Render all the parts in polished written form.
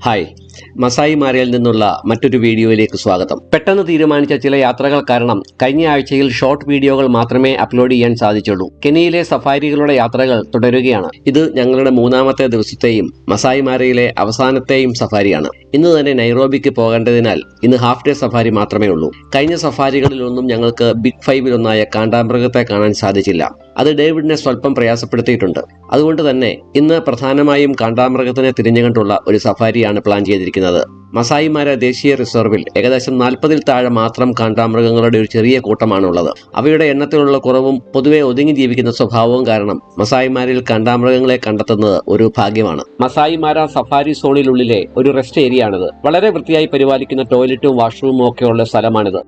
Hi, Masai മാരയിൽ നിന്നുള്ള മറ്റൊരു വീഡിയോയിലേക്ക് സ്വാഗതം. പെട്ടെന്ന് തീരുമാനിച്ച ചില യാത്രകൾ കാരണം കഴിഞ്ഞ ആഴ്ചയിൽ ഷോർട്ട് വീഡിയോകൾ മാത്രമേ അപ്ലോഡ് ചെയ്യാൻ സാധിച്ചുള്ളൂ. കെനിയയിലെ സഫാരികളുടെ യാത്രകൾ തുടരുകയാണ്. ഇത് ഞങ്ങളുടെ മൂന്നാമത്തെ ദിവസത്തെയും മസായി മാരയിലെ അവസാനത്തെയും സഫാരിയാണ്. ഇന്ന് തന്നെ നൈറോബിക്ക് പോകേണ്ടതിനാൽ ഇന്ന് ഹാഫ് ഡേ സഫാരി മാത്രമേ ഉള്ളൂ. കഴിഞ്ഞ സഫാരികളിലൊന്നും ഞങ്ങൾക്ക് ബിഗ് ഫൈവിലൊന്നായ കാണ്ടാമൃഗത്തെ കാണാൻ സാധിച്ചില്ല. അത് ഡേവിഡിനെ സ്വല്പം പ്രയാസപ്പെടുത്തിയിട്ടുണ്ട്. അതുകൊണ്ട് തന്നെ ഇന്ന് പ്രധാനമായും കാണ്ടാമൃഗത്തിനെ തിരിഞ്ഞുകൊണ്ടുള്ള ഒരു സഫാരിയാണ് പ്ലാൻ ചെയ്തിരിക്കുന്നത്. മസായി മാര ദേശീയ റിസർവിൽ ഏകദേശം 40-ൽ താഴെ മാത്രം കാണ്ടാമൃഗങ്ങളുടെ ഒരു ചെറിയ കൂട്ടമാണുള്ളത്. അവയുടെ എണ്ണത്തിലുള്ള കുറവും പൊതുവെ ഒതുങ്ങി ജീവിക്കുന്ന സ്വഭാവവും കാരണം മസായി മാരയിൽ കാണ്ടാമൃഗങ്ങളെ കണ്ടെത്തുന്നത് ഒരു ഭാഗ്യമാണ്. മസായി മാര സഫാരി സോണിനുള്ളിലെ ഒരു റെസ്റ്റ് ഏരിയയാണിത്. വളരെ വൃത്തിയായി പരിപാലിക്കുന്ന ടോയ്ലറ്റും വാഷ്റൂമും ഒക്കെയുള്ള സ്ഥലമാണിത്.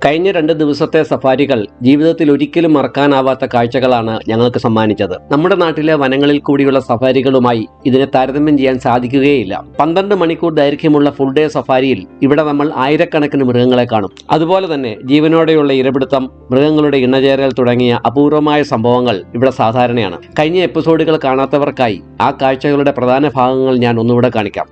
കഴിഞ്ഞ 2 ദിവസത്തെ സഫാരികൾ ജീവിതത്തിൽ ഒരിക്കലും മറക്കാനാവാത്ത കാഴ്ചകളാണ് ഞങ്ങൾക്ക് സമ്മാനിച്ചത്. നമ്മുടെ നാട്ടിലെ വനങ്ങളിൽ കൂടിയുള്ള സഫാരികളുമായി ഇതിനെ താരതമ്യം ചെയ്യാൻ സാധിക്കുകയില്ല. 12 മണിക്കൂർ ദൈർഘ്യമുള്ള ഫുൾ ഡേ സഫാരിയിൽ ഇവിടെ നമ്മൾ ആയിരക്കണക്കിന് മൃഗങ്ങളെ കാണും. അതുപോലെ തന്നെ ജീവനോടെയുള്ള ഇരപിടുത്തം, മൃഗങ്ങളുടെ ഇണചേരൽ തുടങ്ങിയ അപൂർവമായ സംഭവങ്ങൾ ഇവിടെ സാധാരണയാണ്. കഴിഞ്ഞ എപ്പിസോഡുകൾ കാണാത്തവർക്കായി ആ കാഴ്ചകളുടെ പ്രധാന ഭാഗങ്ങൾ ഞാൻ ഒന്നുകൂടെ കാണിക്കാം.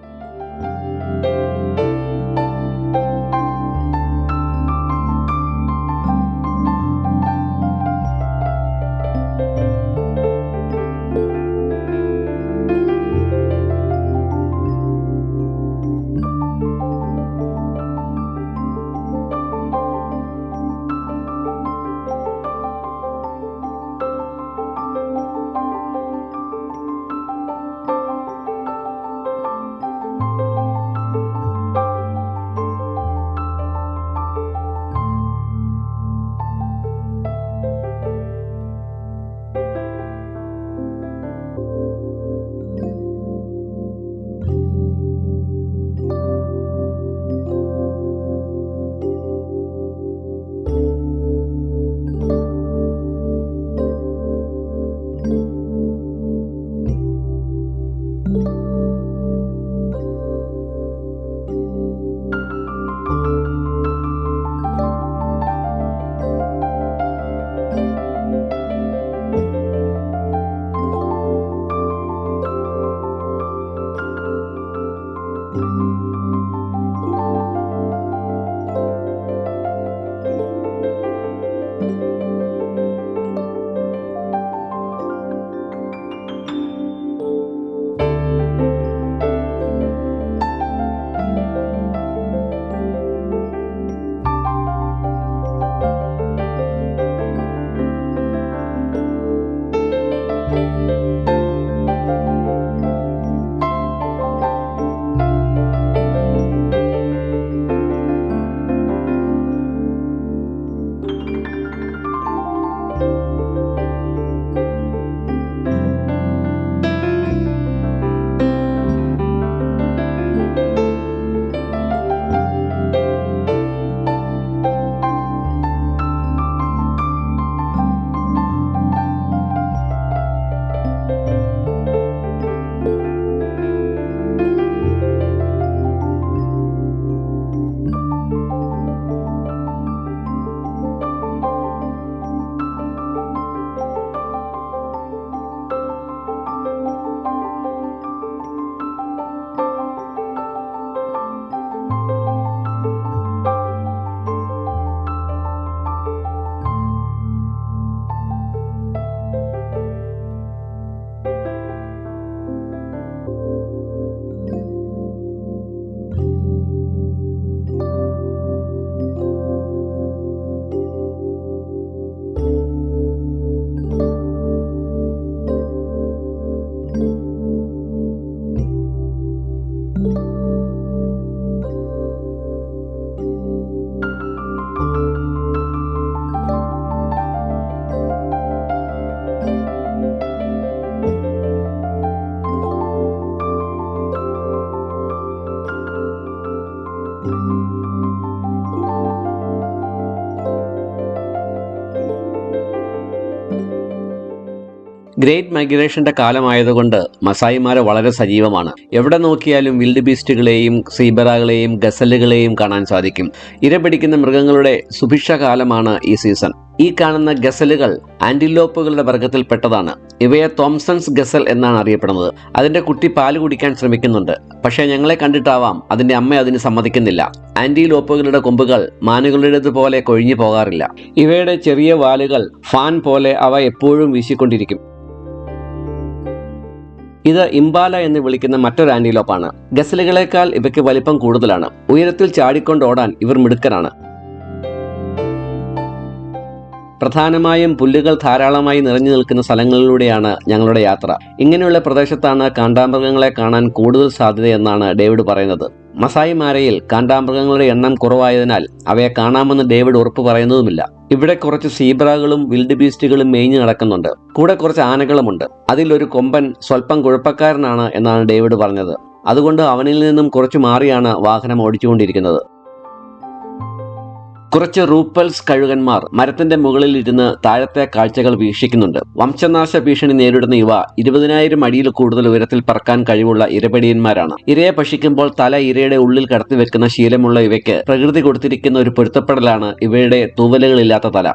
ഗ്രേറ്റ് മൈഗ്രേഷന്റെ കാലമായതുകൊണ്ട് മസായിമാരെ വളരെ സജീവമാണ്. എവിടെ നോക്കിയാലും വിൽഡ് ബീസ്റ്റുകളെയും സീബ്രകളെയും ഗസലുകളെയും കാണാൻ സാധിക്കും. ഇരപിടിക്കുന്ന മൃഗങ്ങളുടെ സുഭിക്ഷ കാലമാണ് ഈ സീസൺ. ഈ കാണുന്ന ഗസലുകൾ ആന്റിലോപ്പുകളുടെ വർഗത്തിൽപ്പെട്ടതാണ്. ഇവയെ തോംസൺസ് ഗസൽ എന്നാണ് അറിയപ്പെടുന്നത്. അതിന്റെ കുട്ടി പാല് കുടിക്കാൻ ശ്രമിക്കുന്നുണ്ട്. പക്ഷേ ഞങ്ങളെ കണ്ടിട്ടാവാം അതിന്റെ അമ്മ അതിന് സമ്മതിക്കുന്നില്ല. ആന്റിലോപ്പുകളുടെ കൊമ്പുകൾ മാനുകളുടേതുപോലെ കൊഴിഞ്ഞു പോകാറില്ല. ഇവയുടെ ചെറിയ വാലുകൾ ഫാൻ പോലെ അവ എപ്പോഴും വീശിക്കൊണ്ടിരിക്കും. ഇത് ഇംബാല എന്ന് വിളിക്കുന്ന മറ്റൊരു ആന്റിലോപ്പാണ്. ഗസലുകളേക്കാൾ ഇവയ്ക്ക് വലിപ്പം കൂടുതലാണ്. ഉയരത്തിൽ ചാടിക്കൊണ്ടോടാൻ ഇവർ മിടുക്കരാണ്. പ്രധാനമായും പുല്ലുകൾ ധാരാളമായി നിറഞ്ഞു നിൽക്കുന്ന സ്ഥലങ്ങളിലൂടെയാണ് ഞങ്ങളുടെ യാത്ര. ഇങ്ങനെയുള്ള പ്രദേശത്താണ് കാണ്ടാമൃഗങ്ങളെ കാണാൻ കൂടുതൽ സാധ്യതയെന്നാണ് ഡേവിഡ് പറയുന്നത്. മസായി മാരയിൽ കാണ്ടാമൃഗങ്ങളുടെ എണ്ണം കുറവായതിനാൽ അവയെ കാണാമെന്ന് ഡേവിഡ് ഉറപ്പ് പറയുന്നതുമില്ല. ഇവിടെ കുറച്ച് സീബ്രകളും വിൽഡ് ബീസ്റ്റുകളും മേഞ്ഞു നടക്കുന്നുണ്ട്. കൂടെ കുറച്ച് ആനകളുമുണ്ട്. അതിലൊരു കൊമ്പൻ സ്വല്പം കുഴപ്പക്കാരനാണ് എന്നാണ് ഡേവിഡ് പറഞ്ഞത്. അതുകൊണ്ട് അവനിൽ നിന്നും കുറച്ചു മാറിയാണ് വാഹനം ഓടിച്ചുകൊണ്ടിരിക്കുന്നത്. കുറച്ച് റൂപ്പൽസ് കഴുകന്മാർ മരത്തിന്റെ മുകളിൽ ഇരുന്ന് താഴത്തെ കാഴ്ചകൾ വീക്ഷിക്കുന്നുണ്ട്. വംശനാശ ഭീഷണി നേരിടുന്ന ഇവ 20,000 അടിയിൽ കൂടുതൽ ഉയരത്തിൽ പറക്കാൻ കഴിവുള്ള ഇരപിടിയന്മാരാണ്. ഇരയെ ഭക്ഷിക്കുമ്പോൾ തല ഇരയുടെ ഉള്ളിൽ കടത്തിവെക്കുന്ന ശീലമുള്ള ഇവയ്ക്ക് പ്രകൃതി കൊടുത്തിരിക്കുന്ന ഒരു പൊരുത്തപ്പെടലാണ് ഇവയുടെ തൂവലുകളില്ലാത്ത തല.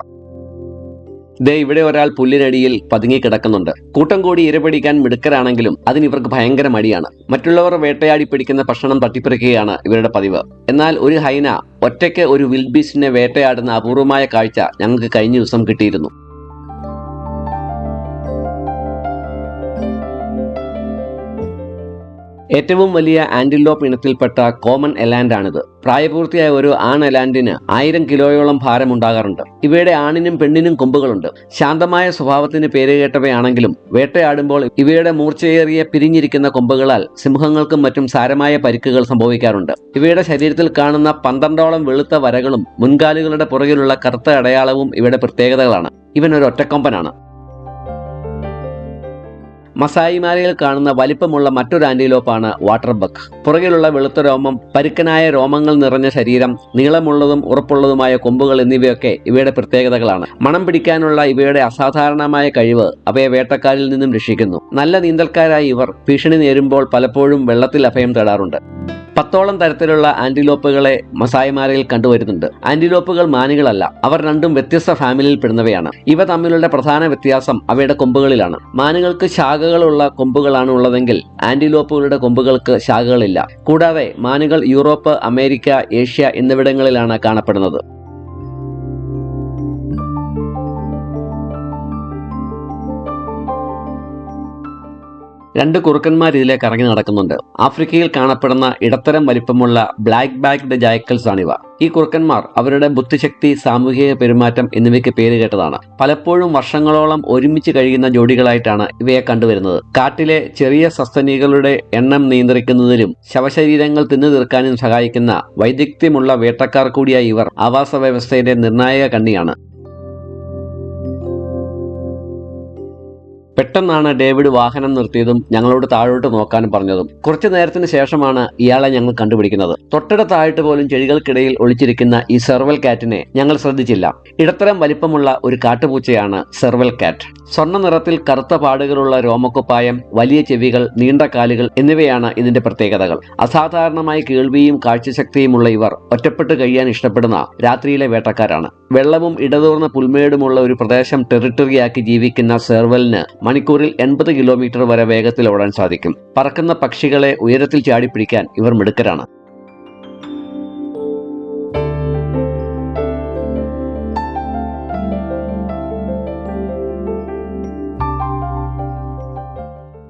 ദേ ഇവിടെ ഒരാൾ പുല്ലിനടിയിൽ പതുങ്ങിക്കിടക്കുന്നുണ്ട്. കൂട്ടം കൂടി ഇരപിടിക്കാൻ മിടുക്കരാണെങ്കിലും അതിന് ഇവർക്ക് ഭയങ്കര മടിയാണ്. മറ്റുള്ളവർ വേട്ടയാടി പിടിക്കുന്ന ഭക്ഷണം തട്ടിപ്പറിക്കുകയാണ് ഇവരുടെ പതിവ്. എന്നാൽ ഒരു ഹൈന ഒറ്റയ്ക്ക് ഒരു വിൽഡ് ബീസ്റ്റിനെ വേട്ടയാടുന്ന അപൂർവമായ കാഴ്ച ഞങ്ങൾക്ക് കഴിഞ്ഞ ദിവസം കിട്ടിയിരുന്നു. ഏറ്റവും വലിയ ആന്റിലോപ്പ് ഇനത്തിൽപ്പെട്ട കോമൺ എലാൻഡാണിത്. പ്രായപൂർത്തിയായ ഒരു ആൺ എലാൻഡിന് 1000 കിലോയോളം ഭാരം ഉണ്ടാകാറുണ്ട്. ഇവയുടെ ആണിനും പെണ്ണിനും കൊമ്പുകളുണ്ട്. ശാന്തമായ സ്വഭാവത്തിന് പേരുകേട്ടവയാണെങ്കിലും വേട്ടയാടുമ്പോൾ ഇവയുടെ മൂർച്ചയേറിയ പിരിഞ്ഞിരിക്കുന്ന കൊമ്പുകളാൽ സിംഹങ്ങൾക്കും മറ്റും സാരമായ പരിക്കുകൾ സംഭവിക്കാറുണ്ട്. ഇവയുടെ ശരീരത്തിൽ കാണുന്ന 12ഓളം വെളുത്ത വരകളും മുൻകാലുകളുടെ പുറകിലുള്ള കറുത്ത അടയാളവും ഇവയുടെ പ്രത്യേകതകളാണ്. ഇവനൊരു ഒറ്റക്കൊമ്പനാണ്. മസായിമാരയിൽ കാണുന്ന വലിപ്പമുള്ള മറ്റൊരു ആന്റിലോപ്പാണ് വാട്ടർ ബക്ക്. പുറകിലുള്ള വെളുത്ത രോമം, പരുക്കനായ രോമങ്ങൾ നിറഞ്ഞ ശരീരം, നീളമുള്ളതും ഉറപ്പുള്ളതുമായ കൊമ്പുകൾ എന്നിവയൊക്കെ ഇവയുടെ പ്രത്യേകതകളാണ്. മണം പിടിക്കാനുള്ള ഇവയുടെ അസാധാരണമായ കഴിവ് അവയെ വേട്ടക്കാരിൽ നിന്നും രക്ഷിക്കുന്നു. നല്ല നീന്തൽക്കാരായി ഇവർ ഭീഷണി നേരുമ്പോൾ പലപ്പോഴും വെള്ളത്തിൽ അഭയം തേടാറുണ്ട്. 10ഓളം തരത്തിലുള്ള ആന്റിലോപ്പുകളെ മസായിമാരയിൽ കണ്ടുവരുന്നുണ്ട്. ആന്റിലോപ്പുകൾ മാനുകളല്ല. അവർ രണ്ടും വ്യത്യസ്ത ഫാമിലിയിൽ പെടുന്നവയാണ്. ഇവ തമ്മിലുള്ള പ്രധാന വ്യത്യാസം അവയുടെ കൊമ്പുകളിലാണ്. മാനുകൾക്ക് ശാഖകളുള്ള കൊമ്പുകളാണ് ഉള്ളതെങ്കിൽ ആന്റിലോപ്പുകളുടെ കൊമ്പുകൾക്ക് ശാഖകളില്ല. കൂടാതെ മാനുകൾ യൂറോപ്പ്, അമേരിക്ക, ഏഷ്യ എന്നിവിടങ്ങളിലാണ് കാണപ്പെടുന്നത്. 2 കുറുക്കന്മാർ ഇതിലേക്ക് ഇറങ്ങി നടക്കുന്നുണ്ട്. ആഫ്രിക്കയിൽ കാണപ്പെടുന്ന ഇടത്തരം വലിപ്പമുള്ള ബ്ലാക്ക് ബാക്ക്ഡ് ജാക്കൽസ് ആണിവ. ഈ കുറുക്കന്മാർ അവരുടെ ബുദ്ധിശക്തി, സാമൂഹിക പെരുമാറ്റം എന്നിവയ്ക്ക് പേര് കേട്ടതാണ്. പലപ്പോഴും വർഷങ്ങളോളം ഒരുമിച്ച് കഴിയുന്ന ജോഡികളായിട്ടാണ് ഇവയെ കണ്ടുവരുന്നത്. കാട്ടിലെ ചെറിയ സസ്തനികളുടെ എണ്ണം നിയന്ത്രിക്കുന്നതിലും ശവശരീരങ്ങൾ തിന്നു തീർക്കാനും സഹായിക്കുന്ന വൈദഗ്ധ്യമുള്ള വേട്ടക്കാർ കൂടിയായ ഇവർ ആവാസ വ്യവസ്ഥയുടെ നിർണായക കണ്ണിയാണ്. പെട്ടെന്നാണ് ഡേവിഡ് വാഹനം നിർത്തിയതും ഞങ്ങളോട് താഴോട്ട് നോക്കാനും പറഞ്ഞതും. കുറച്ചു നേരത്തിന് ശേഷമാണ് ഇയാളെ ഞങ്ങൾ കണ്ടുപിടിക്കുന്നത്. തൊട്ടടുത്തായിട്ട് പോലും ചെടികൾക്കിടയിൽ ഒളിച്ചിരിക്കുന്ന ഈ സെർവൽ കാറ്റിനെ ഞങ്ങൾ ശ്രദ്ധിച്ചില്ല. ഇടത്തരം വലിപ്പമുള്ള ഒരു കാട്ടുപൂച്ചയാണ് സെർവൽ കാറ്റ്. സ്വർണ്ണ നിറത്തിൽ കറുത്ത പാടുകളുള്ള രോമക്കുപ്പായം, വലിയ ചെവികൾ, നീണ്ട കാലുകൾ എന്നിവയാണ് ഇതിന്റെ പ്രത്യേകതകൾ. അസാധാരണമായ കേൾവിയും കാഴ്ചശക്തിയുമുള്ള ഇവർ ഒറ്റപ്പെട്ട് കഴിയാൻ ഇഷ്ടപ്പെടുന്ന രാത്രിയിലെ വേട്ടക്കാരാണ്. വെള്ളവും ഇടതൂർന്ന പുൽമേടുമുള്ള ഒരു പ്രദേശം ടെറിട്ടറിയാക്കി ജീവിക്കുന്ന സെർവലിന് മണിക്കൂറിൽ 80 കിലോമീറ്റർ വരെ വേഗത്തിൽ ഓടാൻ സാധിക്കും. പറക്കുന്ന പക്ഷികളെ ഉയരത്തിൽ ചാടിപ്പിടിക്കാൻ ഇവർ മിടുക്കരാണ്.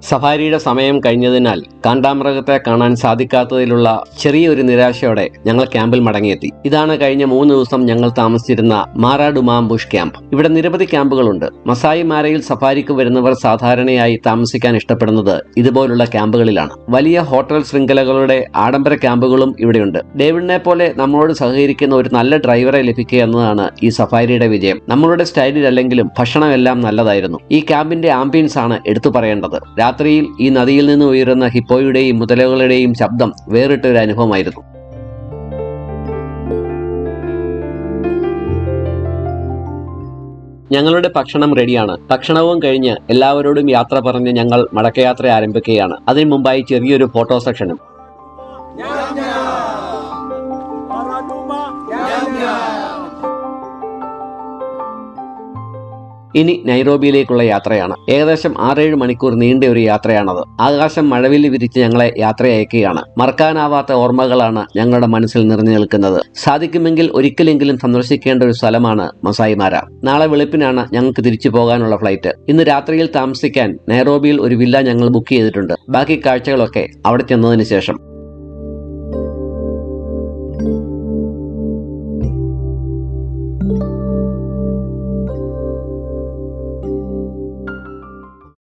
സഫാരിയുടെ സമയം കഴിഞ്ഞതിനാൽ കാണ്ടാമൃഗത്തെ കാണാൻ സാധിക്കാത്തതിലുള്ള ചെറിയൊരു നിരാശയോടെ ഞങ്ങൾ ക്യാമ്പിൽ മടങ്ങിയെത്തി. ഇതാണ് കഴിഞ്ഞ 3 ദിവസം ഞങ്ങൾ താമസിച്ചിരുന്ന മാറാഡുമാം ബുഷ് ക്യാമ്പ്. ഇവിടെ നിരവധി ക്യാമ്പുകളുണ്ട്. മസായി മാരയിൽ സഫാരിക്ക് വരുന്നവർ സാധാരണയായി താമസിക്കാൻ ഇഷ്ടപ്പെടുന്നത് ഇതുപോലുള്ള ക്യാമ്പുകളിലാണ്. വലിയ ഹോട്ടൽ ശൃംഖലകളുടെ ആഡംബര ക്യാമ്പുകളും ഇവിടെയുണ്ട്. ഡേവിഡിനെ പോലെ നമ്മളോട് സഹകരിക്കുന്ന ഒരു നല്ല ഡ്രൈവറെ ലഭിക്കുക എന്നതാണ് ഈ സഫാരിയുടെ വിജയം. നമ്മളുടെ സ്റ്റൈലിലല്ലെങ്കിലും ഭക്ഷണമെല്ലാം നല്ലതായിരുന്നു. ഈ ക്യാമ്പിന്റെ ആംബിയൻസ് ആണ് എടുത്തു പറയേണ്ടത്. രാത്രിയിൽ ഈ നദിയിൽ നിന്ന് ഉയരുന്ന ഹിപ്പോയുടെയും മുതലകളുടെയും ശബ്ദം വേറിട്ടൊരു അനുഭവമായിരുന്നു. ഞങ്ങളുടെ ഭക്ഷണം റെഡിയാണ്. ഭക്ഷണവും കഴിഞ്ഞ് എല്ലാവരോടും യാത്ര പറഞ്ഞ് ഞങ്ങൾ മടക്കയാത്ര ആരംഭിക്കുകയാണ്. അതിനു മുമ്പായി ചെറിയൊരു ഫോട്ടോ സെക്ഷനും. ഇനി നൈറോബിയിലേക്കുള്ള യാത്രയാണ്. ഏകദേശം 6-7 മണിക്കൂർ നീണ്ട ഒരു യാത്രയാണത്. ആകാശം മഴവില്ല് വിരിച്ച് ഞങ്ങളെ യാത്രയയക്കുകയാണ്. മറക്കാനാവാത്ത ഓർമ്മകളാണ് ഞങ്ങളുടെ മനസ്സിൽ നിറഞ്ഞു നിൽക്കുന്നത്. സാധിക്കുമെങ്കിൽ ഒരിക്കലെങ്കിലും സന്ദർശിക്കേണ്ട ഒരു സ്ഥലമാണ് മസായി മാര. നാളെ വെളുപ്പിനാണ് ഞങ്ങൾക്ക് തിരിച്ചു പോകാനുള്ള ഫ്ലൈറ്റ്. ഇന്ന് രാത്രിയിൽ താമസിക്കാൻ നൈറോബിയിൽ ഒരു വില്ല ഞങ്ങൾ ബുക്ക് ചെയ്തിട്ടുണ്ട്. ബാക്കി കാഴ്ചകളൊക്കെ അവിടെ ചെന്നതിന് ശേഷം.